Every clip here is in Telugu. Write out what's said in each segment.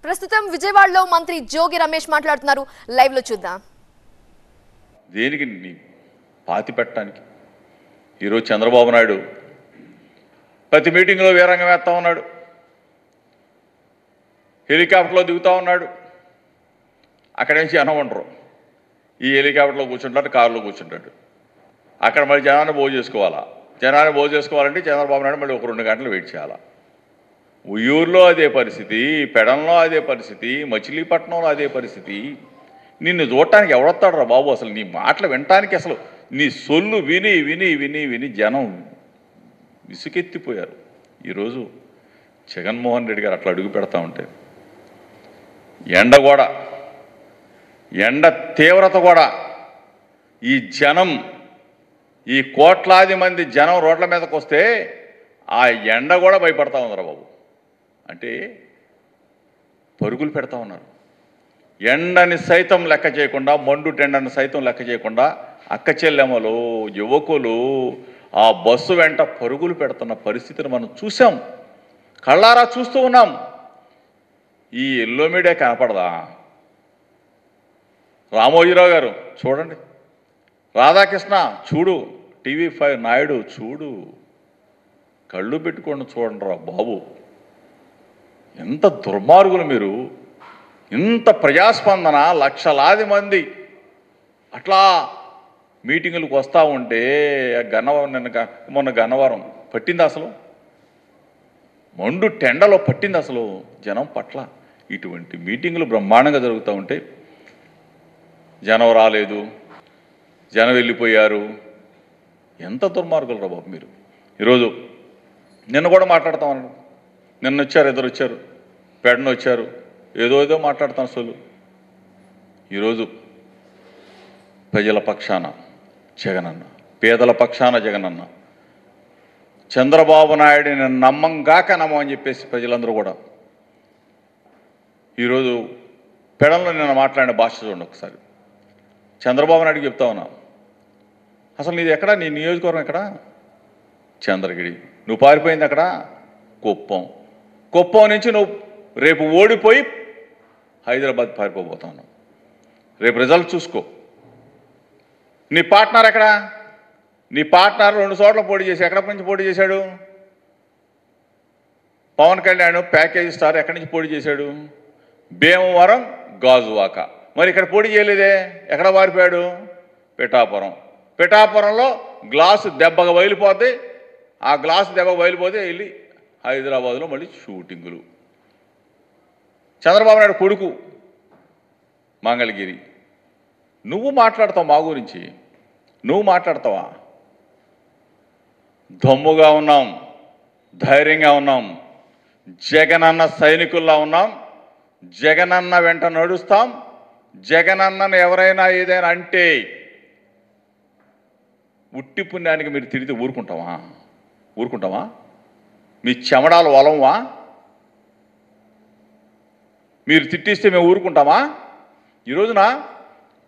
ప్రస్తుతం విజయవాడలో మంత్రి జోగి రమేష్ మాట్లాడుతున్నారు. లైవ్ లో చూద్దాం. దేనికి పాతి పెట్టడానికి ఈరోజు చంద్రబాబు నాయుడు ప్రతి మీటింగ్లో వీరంగం వేస్తా ఉన్నాడు, హెలికాప్టర్లో దిగుతూ ఉన్నాడు. అక్కడి నుంచి జనం ఉండరు, ఈ హెలికాప్టర్లో కూర్చుంటాడు, కారులో కూర్చుంటాడు. అక్కడ మళ్ళీ జనాన్ని భోజనం చేసుకోవాలా. జనాన్ని భోజనం చేసుకోవాలంటే చంద్రబాబు నాయుడు మళ్ళీ ఒక 2 గంటలు వెయిట్ చేయాలా. ఉయ్యూరులో అదే పరిస్థితి, పెడంలో అదే పరిస్థితి, మచిలీపట్నంలో అదే పరిస్థితి. నిన్ను చూడటానికి ఎవడొస్తాడు రా బాబు? అసలు నీ మాటలు వినటానికి, అసలు నీ సొల్లు విని విని విని విని జనం విసుకెత్తిపోయారు. ఈరోజు జగన్మోహన్ రెడ్డి గారు అట్లా అడుగు పెడతా ఉంటే ఎండ తీవ్రత కూడా ఈ జనం, ఈ కోట్లాది మంది జనం రోడ్ల మీదకి వస్తే ఆ ఎండ కూడా భయపడతా ఉందిరా బాబు. అంటే పరుగులు పెడతా ఉన్నారు. ఎండని సైతం లెక్క చేయకుండా, మండు టెండని సైతం లెక్క చేయకుండా అక్క చెల్లెమ్మలు, యువకులు ఆ బస్సు వెంట పరుగులు పెడుతున్న పరిస్థితిని మనం చూసాం, కళ్ళారా చూస్తూ ఉన్నాం. ఈ ఎల్లో మీడియా కనపడదా? రామోజీరావు గారు చూడండి, రాధాకృష్ణ చూడు, TV5 నాయుడు చూడు, కళ్ళు పెట్టుకొని చూడండి రా బాబు. ఎంత దుర్మార్గులు మీరు! ఇంత ప్రజాస్పందన, లక్షలాది మంది అట్లా మీటింగులకు వస్తూ ఉంటే మొన్న గన్నవరం పట్టింది అసలు, మండు టెండలో పట్టింది అసలు జనం పట్ల. ఇటువంటి మీటింగులు బ్రహ్మాండంగా జరుగుతూ ఉంటే జనం రాలేదు, జనం వెళ్ళిపోయారు. ఎంత దుర్మార్గులు రా బాబు మీరు! ఈరోజు నిన్న కూడా మాట్లాడుతూ ఉన్నాడు. నిన్న వచ్చారు, ఇద్దరు వచ్చారు, పెడన వచ్చారు, ఏదో మాట్లాడుతాను అసలు. ఈరోజు ప్రజల పక్షాన జగనన్న, పేదల పక్షాన జగనన్న, చంద్రబాబు నాయుడిని నమ్మంగాక నమ్మని చెప్పేసి ప్రజలందరూ కూడా ఈరోజు పెడల్లో నిన్న మాట్లాడిన భాష చూడండి ఒకసారి. చంద్రబాబు నాయుడికి చెప్తా ఉన్నా, అసలు నీది ఎక్కడ, నీ నియోజకవర్గం ఎక్కడ? చంద్రగిరి. నువ్వు పారిపోయింది అక్కడ కుప్పం నుంచి నువ్వు రేపు ఓడిపోయి హైదరాబాద్ పారిపోబోతాను. రేపు రిజల్ట్ చూసుకో. నీ పార్ట్నర్ ఎక్కడ? నీ పార్ట్నర్ 2 చోట్ల పోటీ చేసి ఎక్కడ నుంచి పోటీ చేశాడు? పవన్ కళ్యాణ్ ప్యాకేజీ స్టార్ ఎక్కడి నుంచి పోటీ చేశాడు? భీమవరం, గాజువాక. మరి ఇక్కడ పోటీ చేయలేదే, ఎక్కడ పారిపోయాడు? పిఠాపురంలో గ్లాసు దెబ్బగా బయలుపోతే, ఆ గ్లాసు దెబ్బగా బయలుపోతే వెళ్ళి హైదరాబాద్లో మళ్ళీ షూటింగులు. చంద్రబాబు నాయుడు కొడుకు మంగళగిరి. నువ్వు మాట్లాడతావు మా గురించి? నువ్వు మాట్లాడతావా? దమ్ముగా ఉన్నాం, ధైర్యంగా ఉన్నాం, జగనన్న సైనికుల్లా ఉన్నాం, జగనన్న వెంట నడుస్తాం. జగనన్నను ఎవరైనా ఏదైనా అంటే ఉట్టి పుణ్యానికి మీరు తిరిగితే ఊరుకుంటామా? మీ చెమడాలు వలంవా? మీరు తిట్టిస్తే మేము ఊరుకుంటామా? ఈ రోజున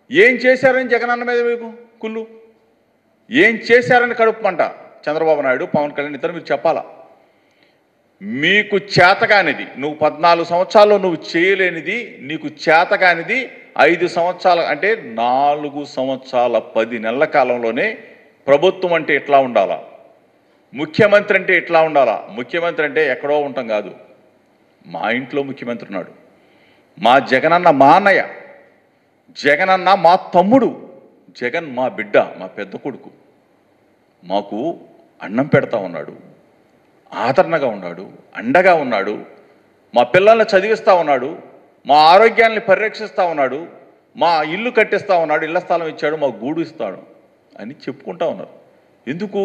ఏం చేశారని జగనన్న మీద మీకు కుళ్ళు, ఏం చేశారని కడుపుమంట చంద్రబాబు నాయుడు, పవన్ కళ్యాణ్ ఇద్దరు మీరు చెప్పాలా. మీకు చేతకానిది, నువ్వు 14 సంవత్సరాల్లో నువ్వు చేయలేనిది, నీకు చేతకానిది 5 సంవత్సరాలు అంటే 4 సంవత్సరాల 10 నెలల కాలంలోనే ప్రభుత్వం అంటే ఎట్లా ఉండాలా, ముఖ్యమంత్రి అంటే ఎట్లా ఉండాలా. ముఖ్యమంత్రి అంటే ఎక్కడో ఉంటాం కాదు, మా ఇంట్లో ముఖ్యమంత్రి ఉన్నాడు. మా జగనన్న మా అన్నయ్య, జగనన్న మా తమ్ముడు, జగన్ మా బిడ్డ, మా పెద్ద కొడుకు. మాకు అన్నం పెడతా ఉన్నాడు, ఆదరణగా ఉన్నాడు, అండగా ఉన్నాడు, మా పిల్లల్ని చదివిస్తూ ఉన్నాడు, మా ఆరోగ్యాన్ని పరిరక్షిస్తూ ఉన్నాడు, మా ఇల్లు కట్టిస్తూ ఉన్నాడు, ఇళ్ల స్థలం ఇచ్చాడు, మా గూడు ఇస్తాడు అని చెప్పుకుంటా ఉన్నారు. ఎందుకు?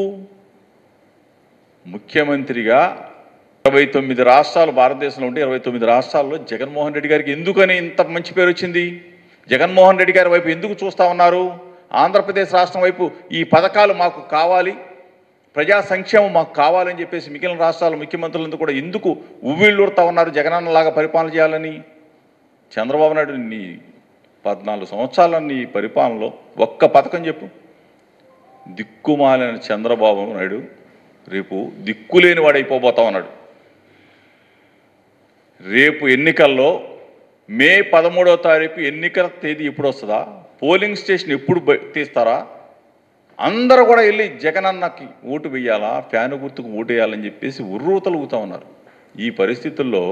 ముఖ్యమంత్రిగా 29 రాష్ట్రాలు భారతదేశంలో ఉంటే 29 రాష్ట్రాల్లో జగన్మోహన్ రెడ్డి గారికి ఎందుకని ఇంత మంచి పేరు వచ్చింది? జగన్మోహన్ రెడ్డి గారి వైపు ఎందుకు చూస్తూ ఉన్నారు? ఆంధ్రప్రదేశ్ రాష్ట్రం వైపు ఈ పథకాలు మాకు కావాలి, ప్రజా సంక్షేమం మాకు కావాలని చెప్పేసి మిగిలిన రాష్ట్రాల ముఖ్యమంత్రులంతా కూడా ఎందుకు ఉవ్విళ్ళూరుతా ఉన్నారు జగనన్నలాగా పరిపాలన చేయాలని? చంద్రబాబు నాయుడు నీ 14 సంవత్సరాల నీ పరిపాలనలో ఒక్క పథకం చెప్పు. దిక్కుమాలిన చంద్రబాబు నాయుడు రేపు దిక్కులేని వాడైపోబోతా ఉన్నాడు. రేపు ఎన్నికల్లో మే 13వ తారీఖు ఎన్నికల తేదీ ఎప్పుడు వస్తుందా, పోలింగ్ స్టేషన్ ఎప్పుడు తీస్తారా, అందరూ కూడా వెళ్ళి జగనన్నకి ఓటు వేయాలా, ఫ్యాను గుర్తుకు ఓటు వేయాలని చెప్పేసి ఉర్రూతలుగుతూ ఉన్నారు. ఈ పరిస్థితుల్లో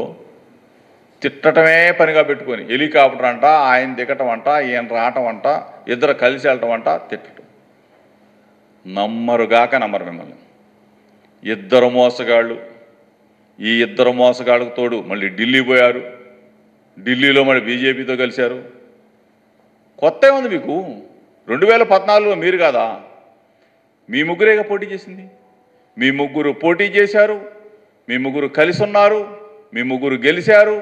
తిట్టటమే పనిగా పెట్టుకొని హెలికాప్టర్ అంట, ఆయన దిగటం అంట, ఈయన రావటం అంట, ఇద్దరు కలిసి వెళ్ళటం అంట, తిట్టడం. నమ్మరుగాక నమ్మరు మిమ్మల్ని. ఇద్దరు మోసగాళ్ళు. ఈ ఇద్దరు మోసగాళ్ళకు తోడు మళ్ళీ ఢిల్లీ పోయారు. ఢిల్లీలో మళ్ళీ బీజేపీతో కలిశారు. కొత్త ఏముంది మీకు? 2014లో మీరు కాదా? మీ ముగ్గురేగా పోటీ చేసింది. మీ ముగ్గురు పోటీ చేశారు, మీ ముగ్గురు కలిసి ఉన్నారు, మీ ముగ్గురు గెలిచారు,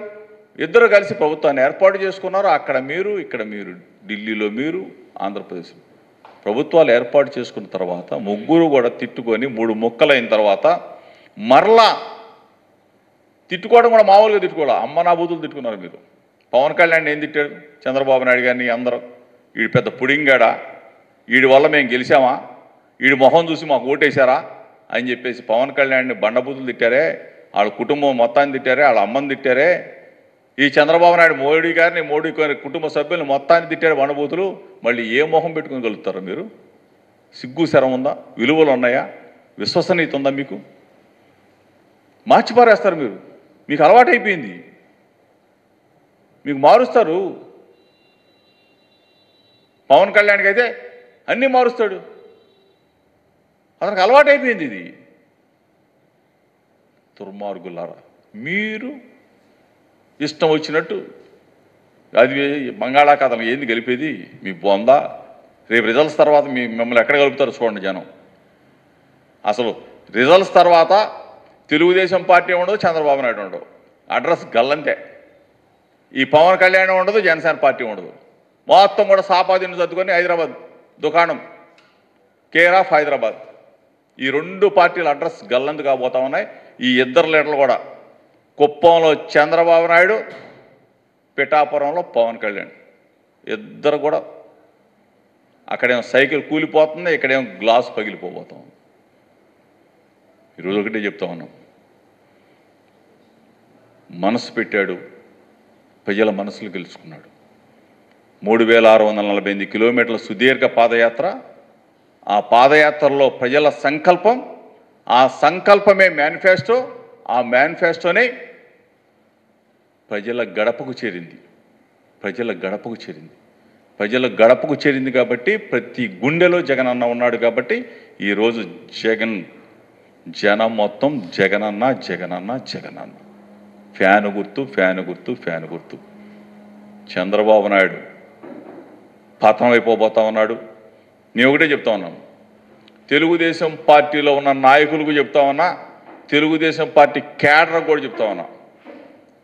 ఇద్దరు కలిసి ప్రభుత్వాన్ని ఏర్పాటు చేసుకున్నారు. అక్కడ మీరు, ఇక్కడ మీరు, ఢిల్లీలో మీరు, ఆంధ్రప్రదేశ్ ప్రభుత్వాలు ఏర్పాటు చేసుకున్న తర్వాత ముగ్గురు కూడా తిట్టుకొని 3 ముక్కలైన తర్వాత మరలా తిట్టుకోవడం కూడా మామూలుగా తిట్టుకోవాలి. అమ్మ నా బూతులు తిట్టుకున్నారు మీరు. పవన్ కళ్యాణ్ ఏం తిట్టాడు? చంద్రబాబు నాయుడు గారిని అందరూ వీడి పెద్ద పుడింగాడా, వీడి వల్ల మేము గెలిచామా, వీడి మొహం చూసి మాకు ఓటేశారా అని చెప్పేసి పవన్ కళ్యాణ్ని బండబూతులు తిట్టారే, వాళ్ళ కుటుంబం మొత్తాన్ని తిట్టారే, వాళ్ళ అమ్మని తిట్టారే. ఈ చంద్రబాబు నాయుడు మోడీ కుటుంబ సభ్యులను మొత్తాన్ని తిట్టారు బండబూతులు. మళ్ళీ ఏ మొహం పెట్టుకుని కలుగుతారు మీరు? సిగ్గు శరం ఉందా? విలువలు ఉన్నాయా? విశ్వసనీయత ఉందా మీకు? మార్చిపారేస్తారు మీరు. మీకు అలవాటు అయిపోయింది. మీకు మారుస్తారు. పవన్ కళ్యాణ్కి అయితే అన్నీ మారుస్తాడు. అతనికి అలవాటు అయిపోయింది ఇది. దుర్మార్గులారా, మీరు ఇష్టం వచ్చినట్టు అది బంగాళాఖాతం ఏంది గెలిపేది? మీ బొందా. రేపు రిజల్ట్స్ తర్వాత మిమ్మల్ని ఎక్కడ కలుపుతారు చూడండి జనం. అసలు రిజల్ట్స్ తర్వాత తెలుగుదేశం పార్టీ ఉండదు, చంద్రబాబు నాయుడు ఉండదు, అడ్రస్ గల్లంతే. ఈ పవన్ కళ్యాణ్ ఉండదు, జనసేన పార్టీ ఉండదు. మొత్తం కూడా సాపాదిని చదువుకొని హైదరాబాద్ దుకాణం, కేర్ ఆఫ్ హైదరాబాద్. ఈ 2 పార్టీల అడ్రస్ గల్లందు కాబోతా ఉన్నాయి. ఈ ఇద్దరు లీడర్లు కూడా, కుప్పంలో చంద్రబాబు నాయుడు, పిఠాపురంలో పవన్ కళ్యాణ్, ఇద్దరు కూడా అక్కడేమో సైకిల్ కూలిపోతుంది, ఇక్కడేమో గ్లాస్ పగిలిపోబోతాం. ఈరోజు ఒకటే చెప్తా ఉన్నాం, మనసు పెట్టాడు, ప్రజల మనసులు గెలుచుకున్నాడు. 3648 కిలోమీటర్ల సుదీర్ఘ పాదయాత్ర. ఆ పాదయాత్రలో ప్రజల సంకల్పం, ఆ సంకల్పమే మేనిఫెస్టో, ఆ మేనిఫెస్టోనే ప్రజల గడపకు చేరింది. ప్రజల గడపకు చేరింది. ప్రజల గడపకు చేరింది కాబట్టి ప్రతి గుండెలో జగన్ అన్న ఉన్నాడు. కాబట్టి ఈరోజు జనం మొత్తం జగనన్న జగనన్న జగనన్న. ఫ్యాను గుర్తు, ఫ్యాను గుర్తు, ఫ్యాను గుర్తు. చంద్రబాబు నాయుడు పతనం అయిపోబోతా ఉన్నాడు. నేను ఒకటే చెప్తా ఉన్నాను, తెలుగుదేశం పార్టీలో ఉన్న నాయకులకు చెప్తా ఉన్నా, తెలుగుదేశం పార్టీ క్యాడర్ కూడా చెప్తా ఉన్నా,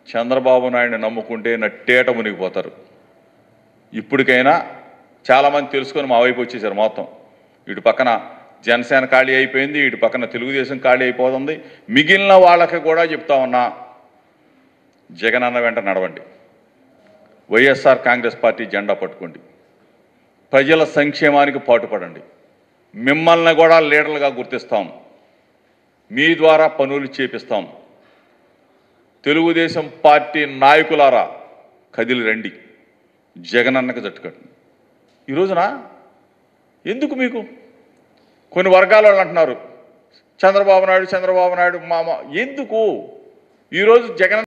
చంద్రబాబు నాయుడిని నమ్ముకుంటే నట్టేట మునిగిపోతారు. ఇప్పటికైనా చాలామంది తెలుసుకొని మా వైపు వచ్చేసారు. మొత్తం ఇటు పక్కన జనసేన ఖాళీ అయిపోయింది, ఇటు పక్కన తెలుగుదేశం ఖాళీ అయిపోతుంది. మిగిలిన వాళ్ళకి కూడా చెప్తా ఉన్నా, జగన్ అన్న వెంట నడవండి, వైఎస్ఆర్ కాంగ్రెస్ పార్టీ జెండా పట్టుకోండి, ప్రజల సంక్షేమానికి పాటుపడండి. మిమ్మల్ని కూడా లీడర్లుగా గుర్తిస్తాం, మీ ద్వారా పనులు చేపిస్తాం. తెలుగుదేశం పార్టీ నాయకులారా కదిలి రండి, జగనన్నకు జట్టుకట్టండి. ఈ రోజున ఎందుకు మీకు కొన్ని వర్గాల వాళ్ళు అంటున్నారు చంద్రబాబు నాయుడు మామ, ఎందుకు ఈరోజు జగన్